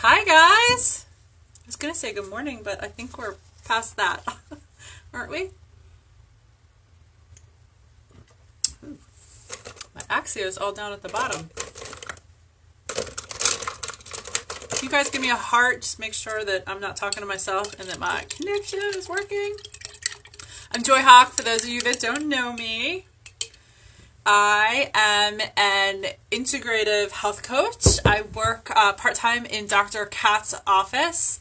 Hi guys! I was going to say good morning, but I think we're past that, aren't we? My Axio is all down at the bottom. You guys give me a heart, just make sure that I'm not talking to myself and that my connection is working. I'm Joy Hawk, for those of you that don't know me. I am an integrative health coach. I work part-time in Dr. Kat's office,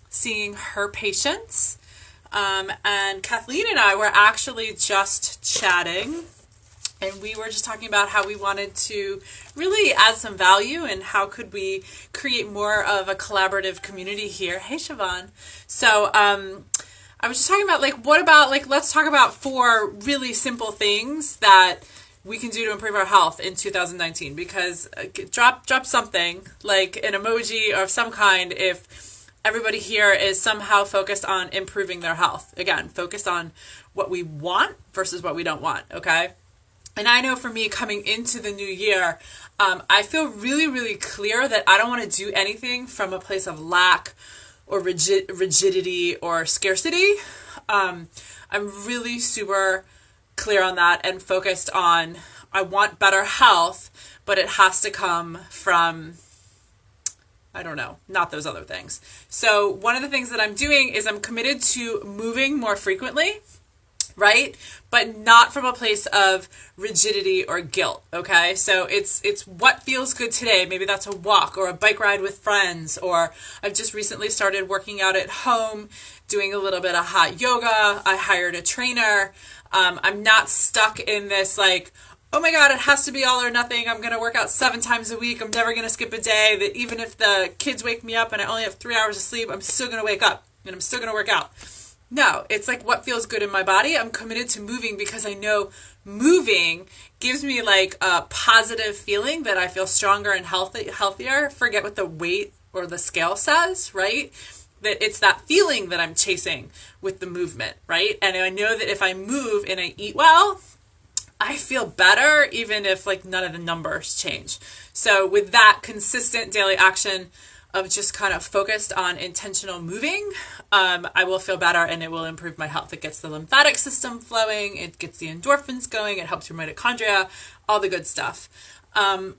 seeing her patients. And Kathleen and I were actually just chatting, and we were just talking about how we wanted to really add some value and how could we create more of a collaborative community here. Hey, Siobhan. So, I was just talking about, let's talk about 4 really simple things that we can do to improve our health in 2019, because drop something, like an emoji of some kind, if everybody here is somehow focused on improving their health. Again, focused on what we want versus what we don't want, okay? And I know for me, coming into the new year, I feel really, really clear that I don't want to do anything from a place of lack or rigidity or scarcity. I'm really super clear on that and focused on, I want better health, but it has to come from, I don't know, not those other things. So one of the things that I'm doing is I'm committed to moving more frequently, right? But not from a place of rigidity or guilt, okay? So it's what feels good today. Maybe that's a walk or a bike ride with friends, or I've just recently started working out at home, doing a little bit of hot yoga. I hired a trainer. I'm not stuck in this like, oh my God, it has to be all or nothing. I'm going to work out 7 times a week. I'm never going to skip a day. That even if the kids wake me up and I only have 3 hours of sleep, I'm still going to wake up and I'm still going to work out. No, it's like what feels good in my body. I'm committed to moving because I know moving gives me like a positive feeling that I feel stronger and healthier. Forget what the weight or the scale says, right? That it's that feeling that I'm chasing with the movement, right? And I know that if I move and I eat well, I feel better even if like none of the numbers change. So with that consistent daily action of just kind of focused on intentional moving, I will feel better and it will improve my health. It gets the lymphatic system flowing, it gets the endorphins going, it helps your mitochondria, all the good stuff.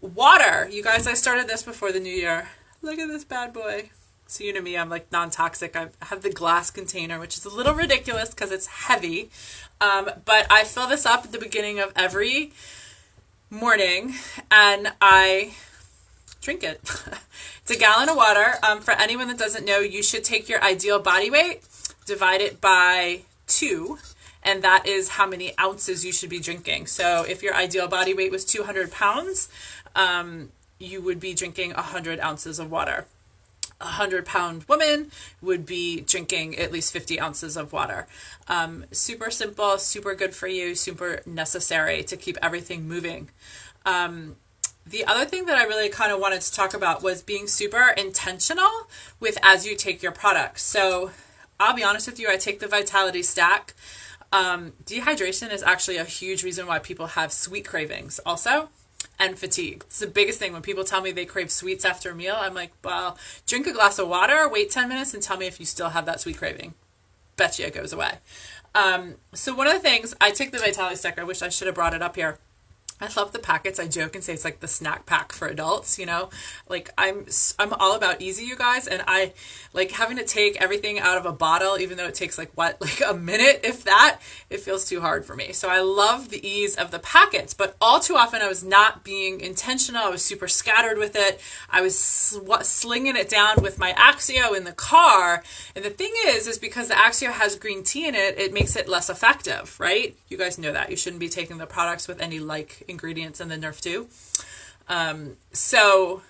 Water, you guys, I started this before the new year. Look at this bad boy. So you know me, I'm like non-toxic. I have the glass container, which is a little ridiculous because it's heavy. But I fill this up at the beginning of every morning and I drink it. It's a gallon of water. For anyone that doesn't know, you should take your ideal body weight, divide it by 2, and that is how many ounces you should be drinking. So if your ideal body weight was 200 pounds, you would be drinking 100 ounces of water. A 100-pound woman would be drinking at least 50 ounces of water. Super simple, super good for you, super necessary to keep everything moving. The other thing that I really kind of wanted to talk about was being super intentional with as you take your products. So I'll be honest with you, I take the Vitality Stack. Dehydration is actually a huge reason why people have sweet cravings also, and fatigue. It's the biggest thing. When people tell me they crave sweets after a meal, I'm like, well, drink a glass of water, wait 10 minutes, and tell me if you still have that sweet craving. Bet you it goes away. So one of the things, I take the Vitality Stack. I wish I should have brought it up here. I love the packets. I joke and say it's like the snack pack for adults, you know, like I'm all about easy, you guys. And I like having to take everything out of a bottle, even though it takes like a minute, if that, it feels too hard for me. So I love the ease of the packets, but all too often I was not being intentional. I was super scattered with it. I was slinging it down with my Axio in the car. And the thing is because the Axio has green tea in it, it makes it less effective, right? You guys know that. You shouldn't be taking the products with any like ingredients in the Nerf 2. So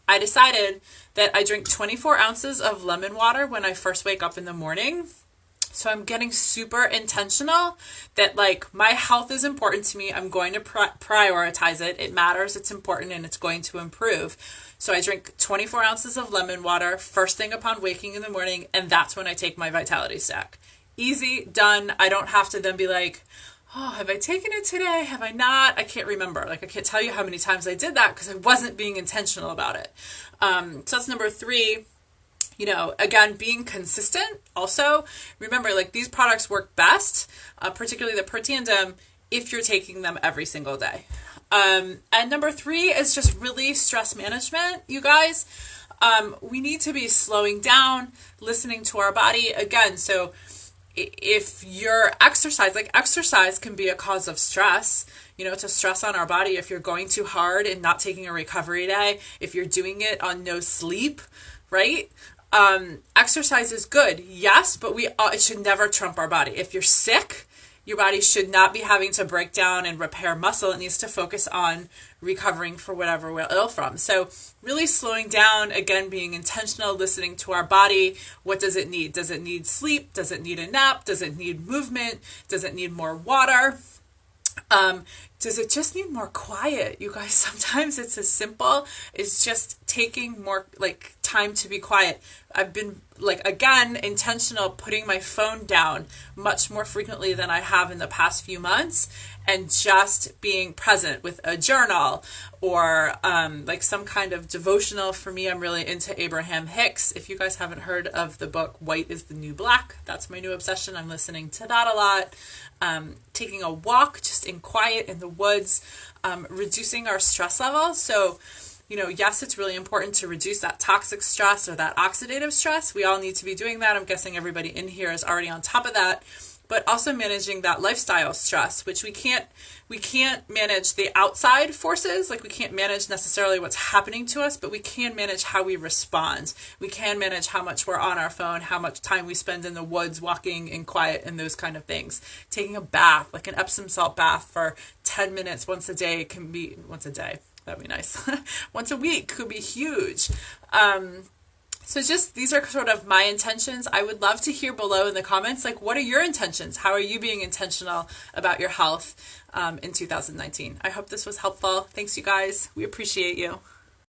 I decided that I drink 24 ounces of lemon water when I first wake up in the morning. So I'm getting super intentional that like my health is important to me. I'm going to prioritize it. It matters. It's important and it's going to improve. So I drink 24 ounces of lemon water first thing upon waking in the morning. And that's when I take my Vitality Stack. Easy, done. I don't have to then be like, oh, have I taken it today? Have I not? I can't remember. Like, I can't tell you how many times I did that because I wasn't being intentional about it. So that's number 3. You know, again, being consistent. Also, remember, like, these products work best, particularly the Protandim, if you're taking them every single day. And number 3 is just really stress management, you guys. We need to be slowing down, listening to our body. Again, so if you're exercise can be a cause of stress. You know, it's a stress on our body if you're going too hard and not taking a recovery day, if you're doing it on no sleep, right? Exercise is good, yes, but it should never trump our body. If you're sick, your body should not be having to break down and repair muscle. It needs to focus on recovering for whatever we're ill from. So really slowing down, again, being intentional, listening to our body. What does it need? Does it need sleep? Does it need a nap? Does it need movement? Does it need more water? Does it just need more quiet? You guys, sometimes it's as simple as just taking more time to be quiet. I've been again, intentional putting my phone down much more frequently than I have in the past few months, and just being present with a journal or some kind of devotional. For me, I'm really into Abraham Hicks. If you guys haven't heard of the book White is the New Black, that's my new obsession. I'm listening to that a lot. Taking a walk just in quiet in the woods, reducing our stress level. So, you know, yes, it's really important to reduce that toxic stress or that oxidative stress. We all need to be doing that. I'm guessing everybody in here is already on top of that. But also managing that lifestyle stress, which we can't manage the outside forces. Like, we can't manage necessarily what's happening to us, but we can manage how we respond. We can manage how much we're on our phone, how much time we spend in the woods walking in quiet, and those kind of things. Taking a bath, like an Epsom salt bath for 10 minutes once a day once a day. That'd be nice. Once a week could be huge. So just, these are sort of my intentions. I would love to hear below in the comments, what are your intentions? How are you being intentional about your health in 2019? I hope this was helpful. Thanks, you guys. We appreciate you.